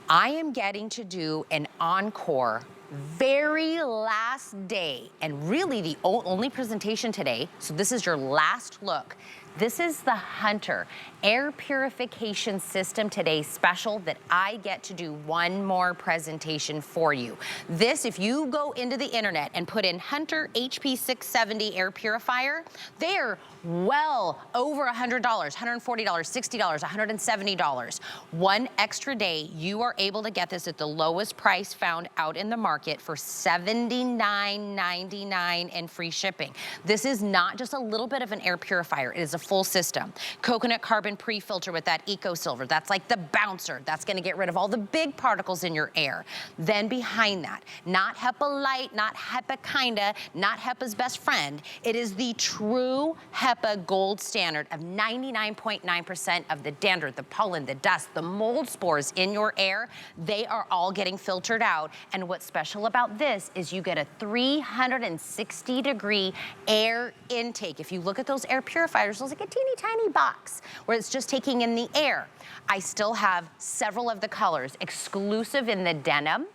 I am getting to do an encore very last day, and really the only presentation today, so this is your last look. This is the Hunter air purification system today special that I get to do one more presentation for you. This, if you go into the internet and put in Hunter HP670 air purifier, they're well over $100, $140, $60, $170. One extra day, you are able to get this at the lowest price found out in the market for $79.99 and free shipping. This is not just a little bit of an air purifier, it is a full system. Coconut carbon pre-filter with that EcoSilver. That's like the bouncer. That's gonna get rid of all the big particles in your air. Then behind that, not HEPA light, not HEPA kinda, not HEPA's best friend. It is the True HEPA gold standard of 99.9% of the dander, the pollen, the dust, the mold spores in your air, they are all getting filtered out. And what's special about this is you get a 360-degree air intake. If you look at those air purifiers, those like a teeny tiny box where it's just taking in the air. I still have several of the colors, exclusive in the denim.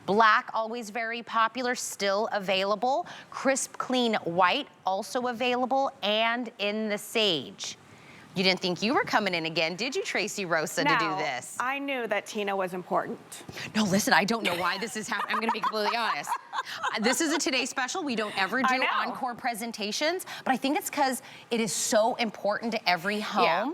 Black, always very popular, still available. Crisp, clean white, also available, and in the sage. You didn't think you were coming in again, did you, Tracy Rosa, to do this? I knew that Tina was important. No, listen, I don't know why this is happening. I'm gonna be completely honest. This is a Today special. We don't ever do encore presentations, but I think it's because it is so important to every home. Yeah.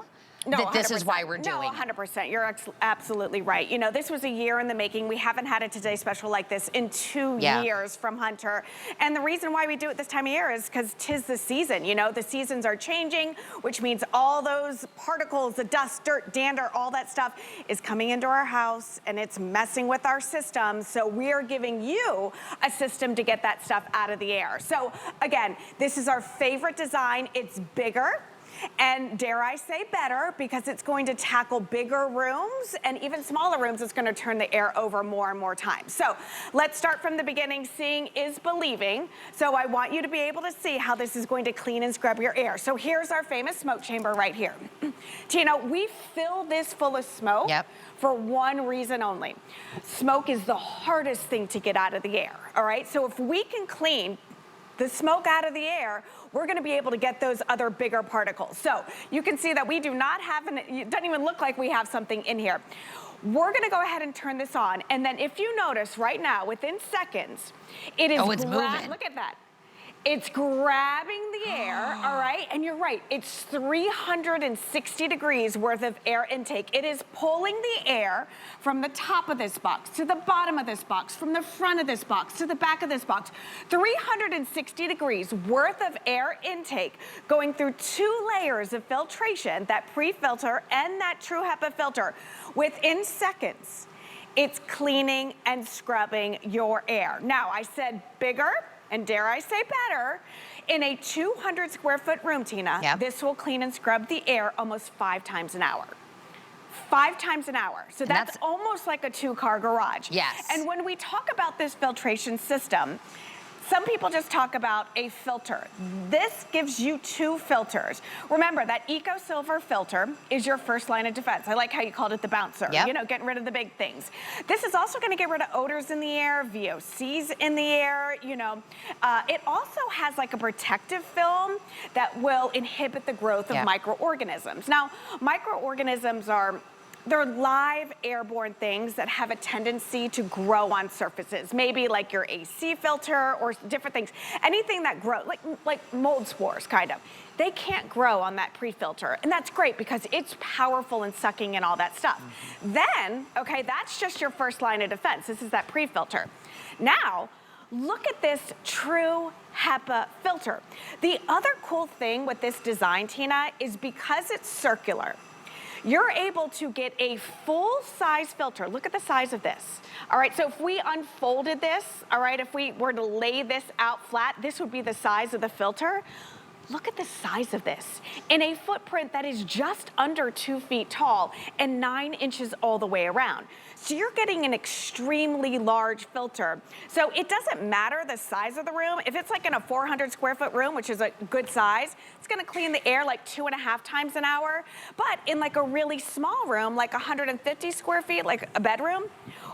No, that this 100%. is why we're doing No, 100%. You're absolutely right. You know, this was a year in the making. We haven't had a Today special like this in 2 years from Hunter. And the reason why we do it this time of year is because 'tis the season. You know, the seasons are changing, which means all those particles, the dust, dirt, dander, all that stuff is coming into our house and it's messing with our system. So we're giving you a system to get that stuff out of the air. So again, this is our favorite design. It's bigger. And dare I say better, because it's going to tackle bigger rooms and even smaller rooms. It's going to turn the air over more and more times. So let's start from the beginning. Seeing is believing. So I want you to be able to see how this is going to clean and scrub your air. So here's our famous smoke chamber right here. Tina, we fill this full of smoke for one reason only. Smoke is the hardest thing to get out of the air, all right? So if we can clean the smoke out of the air, we're gonna be able to get those other bigger particles. So you can see that we do not have, it doesn't even look like we have something in here. We're gonna go ahead and turn this on, and then if you notice right now, within seconds, it is it's moving. Look at that. It's grabbing the air, all right? And you're right, it's 360 degrees worth of air intake. It is pulling the air from the top of this box to the bottom of this box, from the front of this box to the back of this box. 360 degrees worth of air intake going through 2 layers of filtration, that pre-filter and that True HEPA filter. Within seconds, it's cleaning and scrubbing your air. Now, I said bigger, and dare I say better, in a 200 square foot room, Tina, this will clean and scrub the air almost 5 times an hour. 5 times an hour. So that's almost like a 2-car garage. Yes. And when we talk about this filtration system, some people just talk about a filter. This gives you 2 filters. Remember, that EcoSilver filter is your first line of defense. I like how you called it the bouncer, you know, getting rid of the big things. This is also gonna get rid of odors in the air, VOCs in the air, you know. It also has like a protective film that will inhibit the growth of microorganisms. Now, microorganisms they're live airborne things that have a tendency to grow on surfaces, maybe like your AC filter or different things. Anything that grows, like mold spores, kind of. They can't grow on that pre-filter, and that's great because it's powerful in sucking in all that stuff. Then, okay, that's just your first line of defense. This is that pre-filter. Now, look at this True HEPA filter. The other cool thing with this design, Tina, is because it's circular, you're able to get a full-size filter. Look at the size of this. All right, so if we unfolded this, all right, if we were to lay this out flat, this would be the size of the filter. Look at the size of this. In a footprint that is just under 2 feet tall and 9 inches all the way around. So you're getting an extremely large filter. So it doesn't matter the size of the room. If it's like in a 400 square foot room, which is a good size, it's gonna clean the air like 2.5 times an hour. But in like a really small room, like 150 square feet, like a bedroom,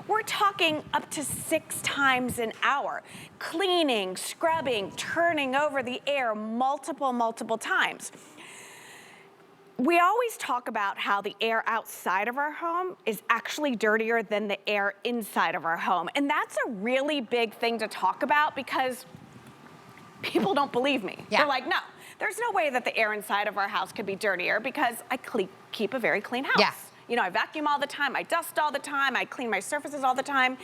we're talking up to 6 times an hour. Cleaning, scrubbing, turning over the air multiple times. We always talk about how the air outside of our home is actually dirtier than the air inside of our home. And that's a really big thing to talk about because people don't believe me. Yeah. They're like, no, there's no way that the air inside of our house could be dirtier because I keep a very clean house. Yeah. You know, I vacuum all the time, I dust all the time, I clean my surfaces all the time.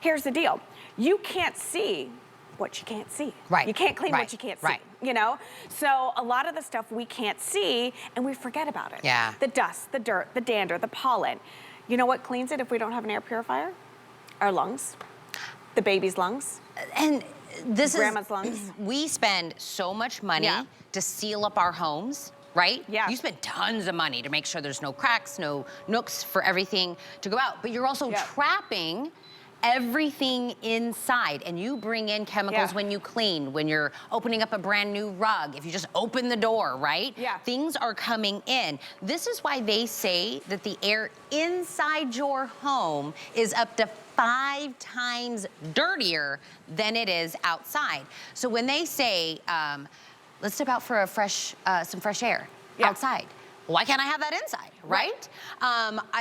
Here's the deal. You can't see what you can't see. Right. You can't clean what you can't see. Right. You know? So a lot of the stuff we can't see and we forget about it. Yeah. The dust, the dirt, the dander, the pollen. You know what cleans it if we don't have an air purifier? Our lungs. The baby's lungs. And this Grandma's lungs. We spend so much money to seal up our homes, right? Yeah. You spend tons of money to make sure there's no cracks, no nooks for everything to go out. But you're also trapping everything inside, and you bring in chemicals when you clean, when you're opening up a brand new rug, if you just open the door, right? Yeah. Things are coming in. This is why they say that the air inside your home is up to 5 times dirtier than it is outside. So when they say, let's step out for a some fresh air outside, why can't I have that inside, right?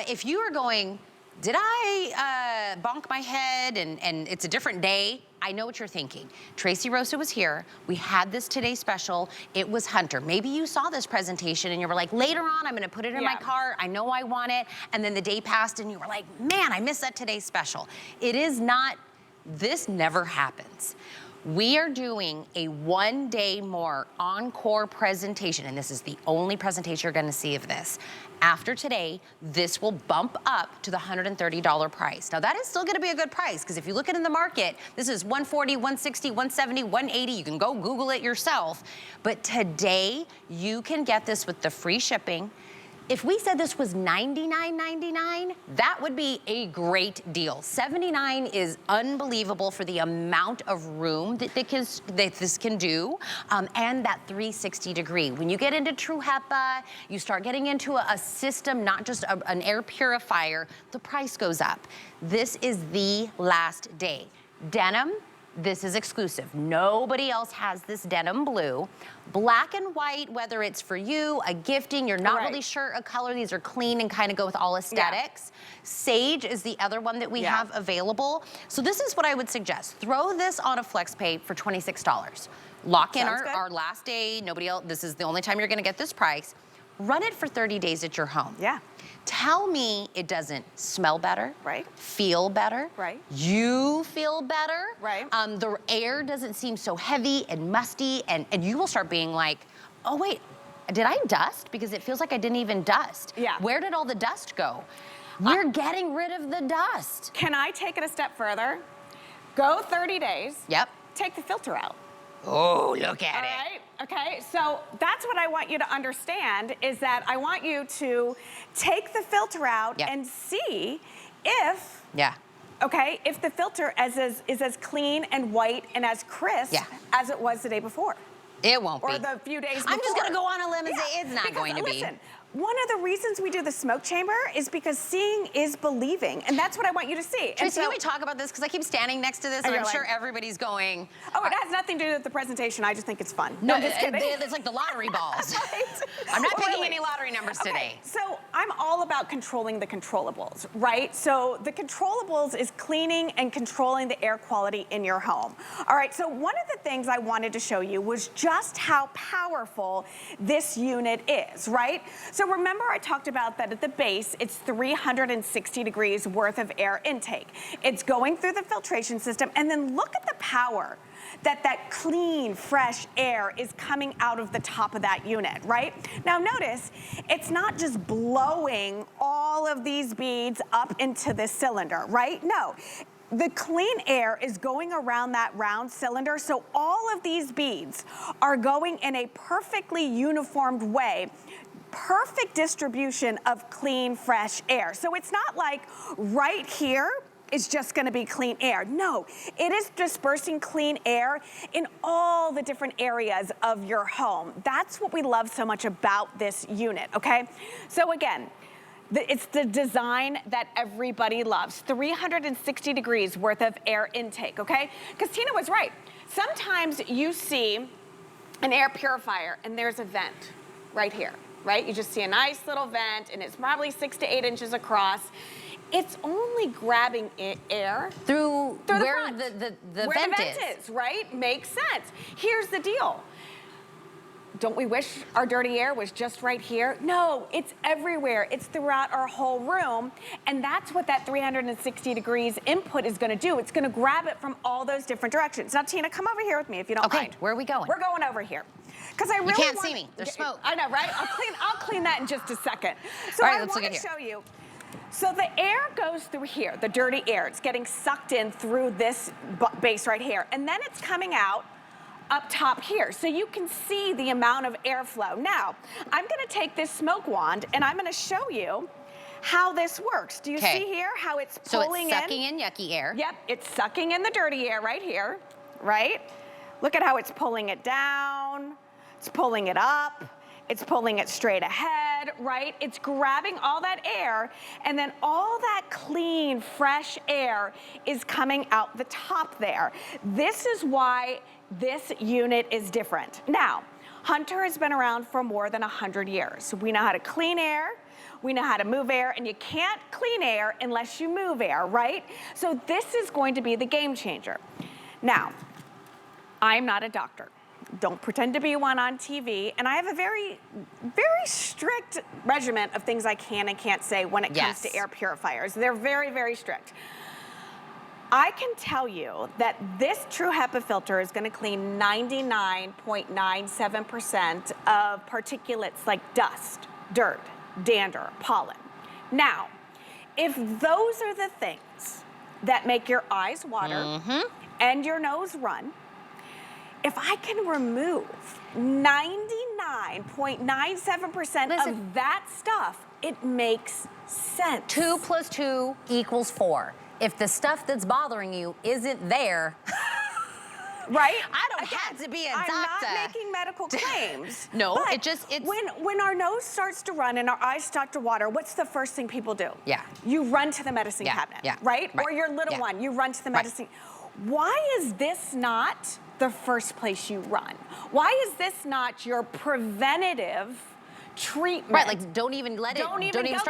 If you are going, did I bonk my head and it's a different day? I know what you're thinking. Tracy Rosa was here. We had this Today special. It was Hunter. Maybe you saw this presentation and you were like, later on, I'm gonna put it in my cart. I know I want it. And then the day passed and you were like, man, I missed that Today special. It is not, this never happens. We are doing a 1 day more encore presentation, and this is the only presentation you're gonna see of this. After today, this will bump up to the $130 price. Now that is still gonna be a good price, because if you look at it in the market, this is $140, $160, $170, $180. You can go Google it yourself. But today, you can get this with the free shipping. If we said this was $99.99, that would be a great deal. $79 is unbelievable for the amount of room that this can do, and that 360 degree. When you get into True HEPA, you start getting into a system, not just an air purifier, the price goes up. This is the last day. Denim. This is exclusive. Nobody else has this denim blue. Black and white, whether it's for you, a gifting, you're not really sure a color. These are clean and kind of go with all aesthetics. Sage is the other one that we have available. So this is what I would suggest. Throw this on a flex pay for $26. Lock in our last day. Nobody else, this is the only time you're gonna get this price. Run it for 30 days at your home. Tell me it doesn't smell better, feel better, you feel better, the air doesn't seem so heavy and musty, and you will start being like, oh wait, did I dust? Because it feels like I didn't even dust. Where did all the dust go? We're getting rid of the dust. Can I take it a step further? Go 30 days. Take the filter out. Oh, look at it. All right, okay, so that's what I want you to understand is that I want you to take the filter out and see if, okay, if the filter is as clean and white and as crisp as it was the day before. It won't be. Or the few days before. I'm just gonna go on a limb and say it's not going to be. Listen, one of the reasons we do the smoke chamber is because seeing is believing, and that's what I want you to see. Tracy, can we talk about this? Because I keep standing next to this, and I'm sure everybody's going. Oh, it has nothing to do with the presentation. I just think it's fun. No, I'm just kidding. It's like the lottery balls. I'm not picking any lottery numbers today. So I'm all about controlling the controllables, right? So the controllables is cleaning and controlling the air quality in your home. All right, so one of the things I wanted to show you was just how powerful this unit is, right? So remember I talked about that at the base, it's 360 degrees worth of air intake. It's going through the filtration system, and then look at the power that clean, fresh air is coming out of the top of that unit, right? Now notice, it's not just blowing all of these beads up into this cylinder, right? No. the clean air is going around that round cylinder, so all of these beads are going in a perfectly uniformed way. Perfect distribution of clean, fresh air. So it's not like right here is just gonna be clean air. No, it is dispersing clean air in all the different areas of your home. That's what we love so much about this unit, okay? So again, it's the design that everybody loves. 360 degrees worth of air intake, okay? Because Tina was right. Sometimes you see an air purifier and there's a vent right here, right? You just see a nice little vent and it's probably 6 to 8 inches across. It's only grabbing air through where the front, the where vent the vent is, right? Makes sense. Here's the deal. Don't we wish our dirty air was just right here? No, it's everywhere. It's throughout our whole room. And that's what that 360 degrees input is gonna do. It's gonna grab it from all those different directions. Now, Tina, come over here with me if you don't mind. Okay, where are we going? We're going over here. Because I really You can't see me, there's smoke. I know, right? I'll clean that in just a second. So all right, I let's look want at to here. show you. So the air goes through here, the dirty air. It's getting sucked in through this base right here. And then it's coming out up top here. So you can see the amount of airflow. Now, I'm gonna take this smoke wand and I'm gonna show you how this works. Do you see here how it's pulling in? So it's sucking in yucky air. Yep, it's sucking in the dirty air right here, right? Look at how it's pulling it down, it's pulling it up, it's pulling it straight ahead, right? It's grabbing all that air, and then all that clean, fresh air is coming out the top there. This is why this unit is different. Now, Hunter has been around for more than 100 years. We know how to clean air, we know how to move air, and you can't clean air unless you move air, right? So this is going to be the game changer. Now, I'm not a doctor. Don't pretend to be one on TV. And I have a very, very strict regimen of things I can and can't say when it comes to air purifiers. They're very, very strict. I can tell you that this True HEPA filter is gonna clean 99.97% of particulates like dust, dirt, dander, pollen. Now, if those are the things that make your eyes water and your nose run, if I can remove 99.97% of that stuff, it makes sense. 2 + 2 = 4. If the stuff that's bothering you isn't there, right? I don't have to be a doctor. I'm not making medical claims. No, but it's when our nose starts to run and our eyes start to water, what's the first thing people do? Yeah. You run to the medicine cabinet, right? Or your little one, you run to the medicine. Why is this not the first place you run? Why is this not your preventative treatment? Right, like don't even start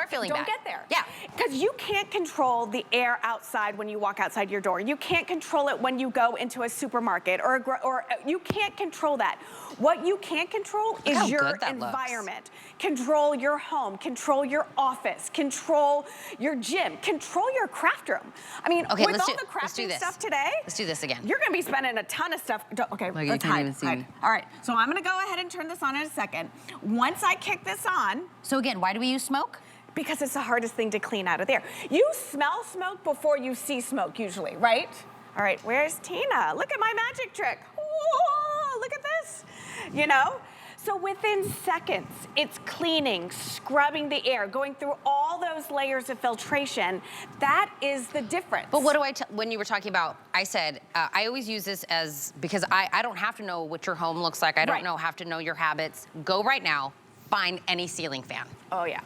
feeling bad. Don't get there. Yeah. Because you can't control the air outside when you walk outside your door. You can't control it when you go into a supermarket or you can't control that. What you can't control is your environment. Control your home, control your office, control your gym, control your craft room. I mean, with all the crafting stuff today, let's do this again. You're gonna be spending a ton of stuff. Okay, like let's hide. Me. All right, so I'm gonna go ahead and turn this on in a second. Once I kick this on. So again, why do we use smoke? Because it's the hardest thing to clean out of there. You smell smoke before you see smoke usually, right? All right, where's Tina? Look at my magic trick. Whoa, look at this, you know? So within seconds, it's cleaning, scrubbing the air, going through all those layers of filtration. That is the difference. But what do when you were talking about, I said, I always use this because I don't have to know what your home looks like. I don't have to know your habits. Go right now, find any ceiling fan. Oh yeah.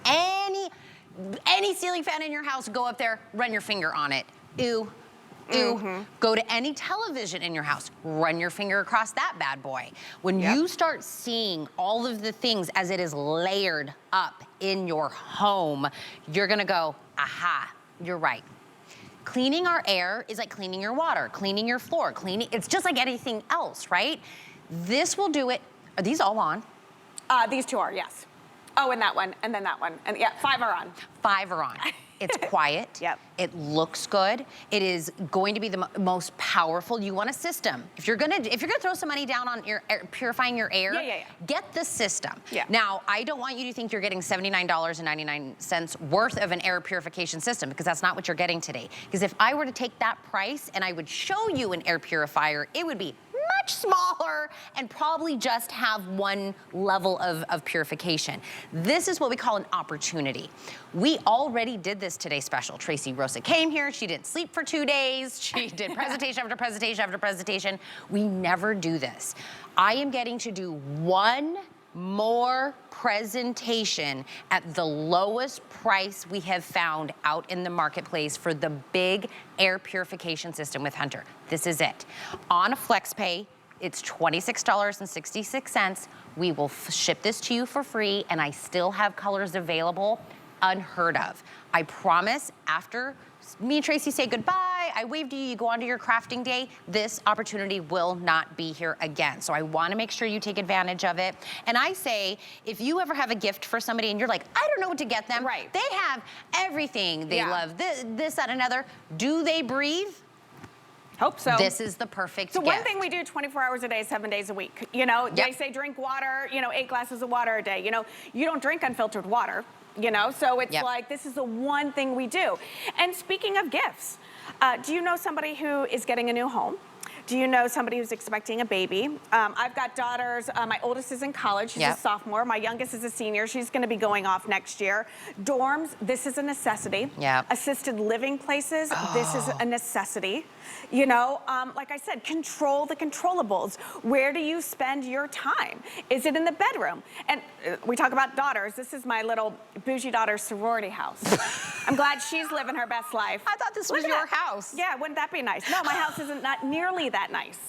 Any ceiling fan in your house, go up there, run your finger on it. Ew. Ew. Go to any television in your house, run your finger across that bad boy. When you start seeing all of the things as it is layered up in your home, you're gonna go, aha, you're right. Cleaning our air is like cleaning your water, cleaning your floor, it's just like anything else, right? This will do it. Are these all on? These two are, yes. Oh, and that one, and then that one. And yeah, 5 are on. 5 are on. It's quiet. Yep. It looks good. It is going to be the most powerful. You want a system. If you're gonna throw some money down on your purifying your air, get the system. Yeah. Now, I don't want you to think you're getting $79.99 worth of an air purification system, because that's not what you're getting today. Because if I were to take that price and I would show you an air purifier, it would be much smaller and probably just have one level of purification. This is what we call an opportunity. We already did this today special. Tracy Rosa came here, she didn't sleep for 2 days, she did presentation after presentation after presentation. We never do this. I am getting to do one more presentation at the lowest price we have found out in the marketplace for the big air purification system with Hunter. This is it. On a FlexPay, it's $26.66. We will ship this to you for free, and I still have colors available. Unheard of. I promise, after me and Tracy say goodbye, I wave to you, you go on to your crafting day, this opportunity will not be here again. So I wanna make sure you take advantage of it. And I say, if you ever have a gift for somebody and you're like, I don't know what to get them, they have everything. They love this, that, and another. Do they breathe? Hope so. This is the perfect gift. One thing we do 24 hours a day, 7 days a week. You know, they say drink water, 8 glasses of water a day. You know, you don't drink unfiltered water. So it's like, this is the one thing we do. And speaking of gifts, do you know somebody who is getting a new home? Do you know somebody who's expecting a baby? I've got daughters. My oldest is in college. She's a sophomore. My youngest is a senior. She's going to be going off next year. Dorms, this is a necessity. Assisted living places, this is a necessity. Like I said, control the controllables. Where do you spend your time? Is it in the bedroom? And we talk about daughters. This is my little bougie daughter's sorority house. I'm glad she's living her best life. I thought this was your house. Yeah, wouldn't that be nice? No, my house isn't not nearly that nice.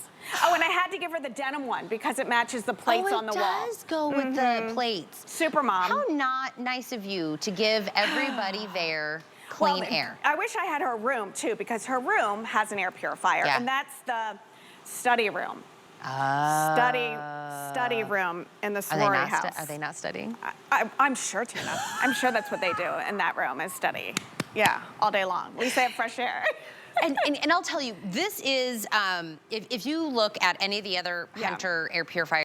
Oh, and I had to give her the denim one because it matches the plates on the wall. It does go with the plates. Super mom. How not nice of you to give everybody there clean air. I wish I had her room too, because her room has an air purifier, and that's the study room. Study room in the sorority house. Are they not studying? I'm sure, Tina. I'm sure that's what they do in that room, is study. Yeah, all day long. We say fresh air. and I'll tell you, this is, if you look at any of the other Hunter air purifiers,